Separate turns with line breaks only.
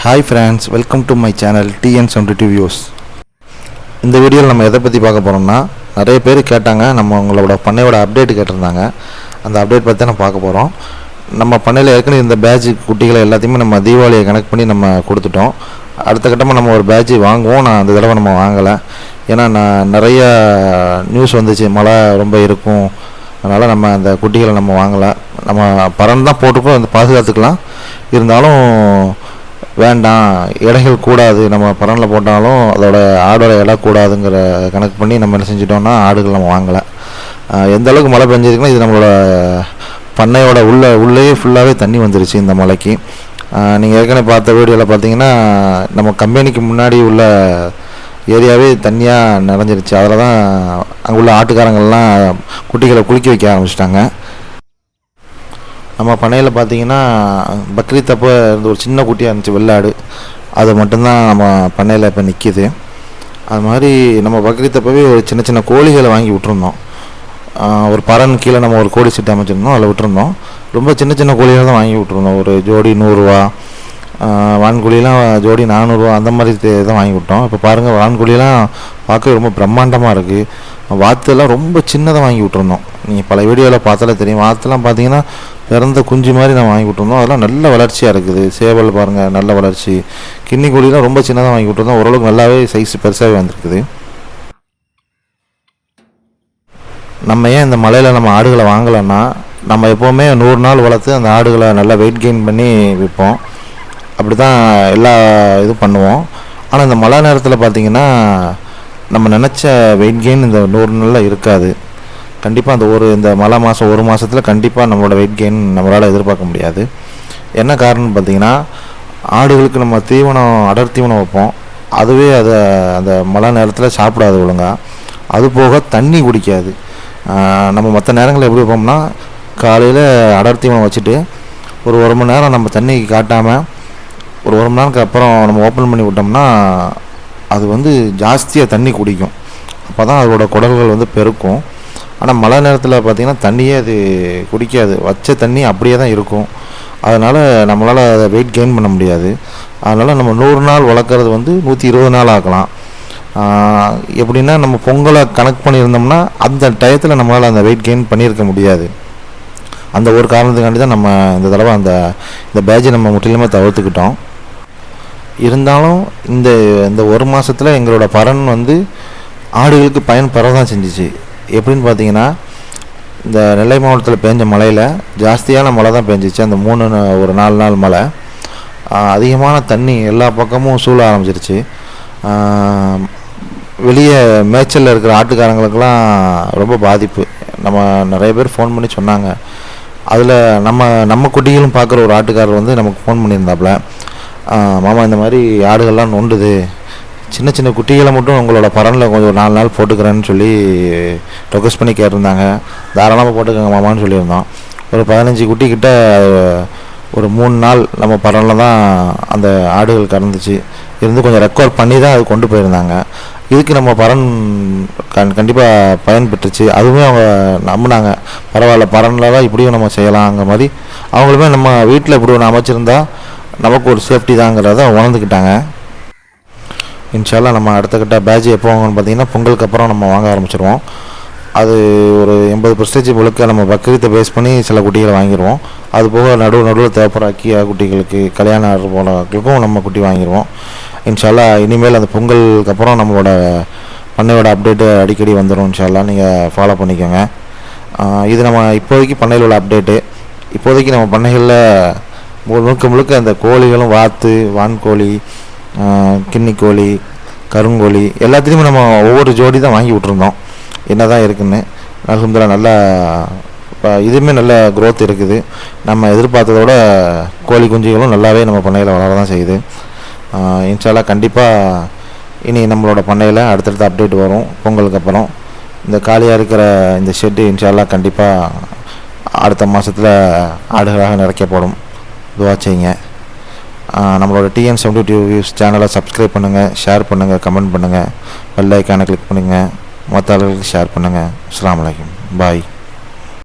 Hi friends, welcome to my channel TN72 views. இந்த வீடியோவில் நம்ம எதை பற்றி பார்க்க போகிறோம்னா, நிறைய பேர் கேட்டாங்க, நம்ம உங்களோட பண்ணையோட அப்டேட் கேட்டிருந்தாங்க. அந்த அப்டேட் பற்றி தான் நம்ம பார்க்க போகிறோம். நம்ம பண்ணையில் ஏற்கனவே இந்த பேட்ச் குட்டிகளை எல்லாத்தையுமே நம்ம தீபாவளியை கனெக்ட் பண்ணி நம்ம கொடுத்துட்டோம். அடுத்த கட்டமாக நம்ம ஒரு பேட்ச் வாங்குவோம். நான் அந்த தடவை நம்ம வாங்கலை, ஏன்னா நான் நிறைய நியூஸ் வந்துச்சு, மழை ரொம்ப இருக்கும், அதனால் நம்ம அந்த குட்டிகளை நம்ம வாங்கலை. நம்ம பறந்து தான் போட்டுக்கோ, அந்த பாதுகாத்துக்கலாம். இருந்தாலும் வேண்டாம், இடைகள் கூடாது, நம்ம பறனில் போட்டாலும் அதோட ஆடோட இலை கூடாதுங்கிற கணக்கு பண்ணி நம்ம என்ன செஞ்சிட்டோம்னா ஆடுகள் நம்ம வாங்கலை. எந்த அளவுக்கு மழை பெஞ்சிருக்குன்னா, இது நம்மளோட பண்ணையோட உள்ளே ஃபுல்லாகவே தண்ணி வந்துருச்சு இந்த மழைக்கு. நீங்கள் ஏற்கனவே பார்த்த வீடியோவில் பார்த்தீங்கன்னா, நம்ம கம்பெனிக்கு முன்னாடி உள்ள ஏரியாவே தண்ணியாக நிறைஞ்சிருச்சு. அதில் தான் அங்கே உள்ள ஆட்டுக்காரங்கள்லாம் குட்டிகளை குளிக்க வைக்க ஆரம்பிச்சிட்டாங்க. நம்ம பண்ணையில் பார்த்தீங்கன்னா, பக்ரீத் அப்போ ஒரு சின்ன குட்டியாக இருந்துச்சு வெள்ளாடு, அது மட்டும்தான் நம்ம பண்ணையில் இப்போ நிற்கிது. அது மாதிரி நம்ம பக்ரீத் அப்போவே ஒரு சின்ன சின்ன கோழிகளை வாங்கி விட்டுருந்தோம். ஒரு பறன் கீழே நம்ம ஒரு கோழி சீட்டு அமைச்சிருந்தோம், அதில் விட்டுருந்தோம். ரொம்ப சின்ன சின்ன கோழிகள் தான் வாங்கி விட்டுருந்தோம். ஒரு ஜோடி 100 ரூபா, வான்கோழிலாம் ஜோடி 400 ரூபா, அந்த மாதிரி தான் வாங்கி விட்டோம். இப்போ பாருங்கள், வான்கோழிலாம் பார்க்க ரொம்ப பிரம்மாண்டமாக இருக்குது. வாத்தெல்லாம் ரொம்ப சின்னதாக வாங்கி விட்டுருந்தோம். நீங்கள் பல வீடியோவில் பார்த்தாலே தெரியும். வாத்தெல்லாம் பார்த்தீங்கன்னா பிறந்த குஞ்சு மாதிரி நான் வாங்கி விட்டுருந்தோம். அதெல்லாம் நல்ல வளர்ச்சியாக இருக்குது. சேவல் பாருங்கள், நல்ல வளர்ச்சி. கிண்ணி கோழிலாம் ரொம்ப சின்னதாக வாங்கி விட்டுருந்தோம். ஓரளவுக்கு நல்லாவே சைஸ் பெருசாகவே வந்திருக்குது. நம்ம ஏன் இந்த மலையில் நம்ம ஆடுகளை வாங்கலைன்னா, நம்ம எப்போவுமே 100 நாள் வளர்த்து அந்த ஆடுகளை நல்லா வெயிட் கெயின் பண்ணி விற்போம். அப்படி தான் எல்லா இதுவும் பண்ணுவோம். ஆனால் இந்த மழை நேரத்தில் பார்த்திங்கன்னா, நம்ம நினச்ச வெயிட் கெயின் இந்த 100 நாளில் இருக்காது. கண்டிப்பாக இந்த மழை மாதம் 1 மாதத்தில் கண்டிப்பாக நம்மளோட வெயிட் கெயின் நம்மளால் எதிர்பார்க்க முடியாது. என்ன காரணம்னு பார்த்திங்கன்னா, ஆடுகளுக்கு நம்ம தீவனம், அடர் தீவனம் வைப்போம். அதுவே அந்த மழை நேரத்தில் சாப்பிடாது ஒழுங்காக. அது போக தண்ணி குடிக்காது. நம்ம மற்ற நேரங்களில் எப்படி வைப்போம்னா, காலையில் அடர் தீவனம் வச்சுட்டு ஒரு 1 மணி நேரம் நம்ம தண்ணி காட்டாமல் ஒரு 1 மணி நேரத்துக்கு அப்புறம் நம்ம ஓப்பன் பண்ணி விட்டோம்னா அது ஜாஸ்தியாக தண்ணி குடிக்கும். அப்போ தான் அதோட குடல்கள் பெருக்கும். ஆனால் மழை நேரத்தில் பார்த்திங்கன்னா தண்ணியே அது குடிக்காது. வச்ச தண்ணி அப்படியே தான் இருக்கும். அதனால் நம்மளால் அதை வெயிட் கெயின் பண்ண முடியாது. அதனால் நம்ம 100 நாள் வளர்க்குறது 120 நாள் ஆக்கலாம். எப்படின்னா, நம்ம பொங்கலை கணக்கு பண்ணியிருந்தோம்னா அந்த டயத்தில் நம்மளால் அந்த வெயிட் கெயின் பண்ணியிருக்க முடியாது. அந்த ஒரு காரணத்துக்காண்டி தான் நம்ம இந்த தடவை இந்த பேட்சை நம்ம முற்றிலுமே தவிர்த்துக்கிட்டோம். இருந்தாலும் இந்த 1 மாதத்தில் எங்களோட பறன் ஆடுகளுக்கு பயன் பெற தான் செஞ்சிச்சு. எப்படின்னு பார்த்தீங்கன்னா, இந்த நெல்லை மாவட்டத்தில் பெஞ்ச மழையில் ஜாஸ்தியான மழை தான் பெஞ்சிச்சு. அந்த ஒரு 4 நாள் மழை, அதிகமான தண்ணி எல்லா பக்கமும் சூழ ஆரம்பிச்சிருச்சு. வெளியே மேய்ச்சலில் இருக்கிற ஆட்டுக்காரங்களுக்கெல்லாம் ரொம்ப பாதிப்பு. நம்ம நிறைய பேர் ஃபோன் பண்ணி சொன்னாங்க. அதில் நம்ம குட்டிகளும் பார்க்குற ஒரு ஆட்டுக்காரர் நமக்கு ஃபோன் பண்ணியிருந்தாப்புல, மாமா இந்த மாதிரி ஆடுகள்லாம் நொண்டுது, சின்ன சின்ன குட்டிகளை மட்டும் உங்களோட பறனில் கொஞ்சம் 4 நாள் போட்டுக்கிறேன்னு சொல்லி ரெக்வஸ்ட் பண்ணி கேட்டிருந்தாங்க. தாராளமாக போட்டுக்கோங்க மாமான்னு சொல்லியிருந்தோம். ஒரு 15 குட்டிக்கிட்ட ஒரு 3 நாள் நம்ம பறனில் தான் அந்த ஆடுகள் கறந்துச்சு. கொஞ்சம் ரெக்கார்ட் பண்ணி தான் அது கொண்டு போயிருந்தாங்க. இதுக்கு நம்ம பறன் கண்டிப்பாக பயன் பெற்றுச்சு. அதுவுமே அவங்க நம்பினாங்க. பரவாயில்ல, பறனில் தான் இப்படியும் நம்ம செய்யலாங்கிற மாதிரி அவங்களுமே நம்ம வீட்டில் இப்படி ஒன்று அமைச்சிருந்தா நமக்கு ஒரு சேஃப்டி தாங்கிறத உணர்ந்துக்கிட்டாங்க. இன்ஷால்லா நம்ம அடுத்த கட்ட பேட்ச் எப்போ வாங்கணும்னு பார்த்திங்கன்னா, பொங்கலுக்கு அப்புறம் நம்ம வாங்க ஆரம்பிச்சிருவோம். அது ஒரு 80% முழுக்க நம்ம பக்ரீத்தை பேஸ் பண்ணி சில குட்டிகளை வாங்கிடுவோம். அது போக நடுவில் தேவைப்படுற குட்டிகளுக்கு, கல்யாணம் ஆர்டர் போனவர்களுக்கும் நம்ம குட்டி வாங்கிடுவோம். இன்ஷால்லா இனிமேல் அந்த பொங்கலுக்கு அப்புறம் நம்மளோட பண்ணையோட அப்டேட்டு அடிக்கடி வந்துடும். இன்ஷால்லா நீங்கள் ஃபாலோ பண்ணிக்கோங்க. இது நம்ம இப்போதைக்கு பண்ணையில் உள்ள அப்டேட்டு. இப்போதைக்கு நம்ம பண்ணைகளில் முழுக்க அந்த கோழிகளும், வாத்து, வான்கோழி, கிண்ணி கோழி, கருங்கோழி எல்லாத்துலேயுமே நம்ம ஒவ்வொரு ஜோடி தான் வாங்கி விட்டுருந்தோம். என்ன தான் இருக்குதுன்னு அல்ஹம்துலில்லாஹ் நல்லா இதுவுமே நல்ல க்ரோத் இருக்குது. நம்ம எதிர்பார்த்ததோட கோழி குஞ்சுகளும் நல்லாவே நம்ம பண்ணையில் வளர தான் செய்யுது. இன்ஷால்லா கண்டிப்பாக இனி நம்மளோட பண்ணையில் அடுத்தடுத்த அப்டேட் வரும். பொங்கலுக்கு அப்புறம் இந்த காலியாக இருக்கிற இந்த ஷெட்டு இன்ஷால்லா கண்டிப்பாக அடுத்த மாதத்தில் ஆடுகளாக நிறைக்கப்படும். துவா செய்யுங்க. நம்மளோட TN72 வியூஸ் சேனலை சப்ஸ்கிரைப் பண்ணுங்கள், ஷேர் பண்ணுங்கள், கமெண்ட் பண்ணுங்கள், பெல் ஐக்கானை கிளிக் பண்ணுங்கள், மற்ற ஆளுகளுக்கு ஷேர் பண்ணுங்கள். அஸ்ஸலாமு அலைக்கும், பாய்.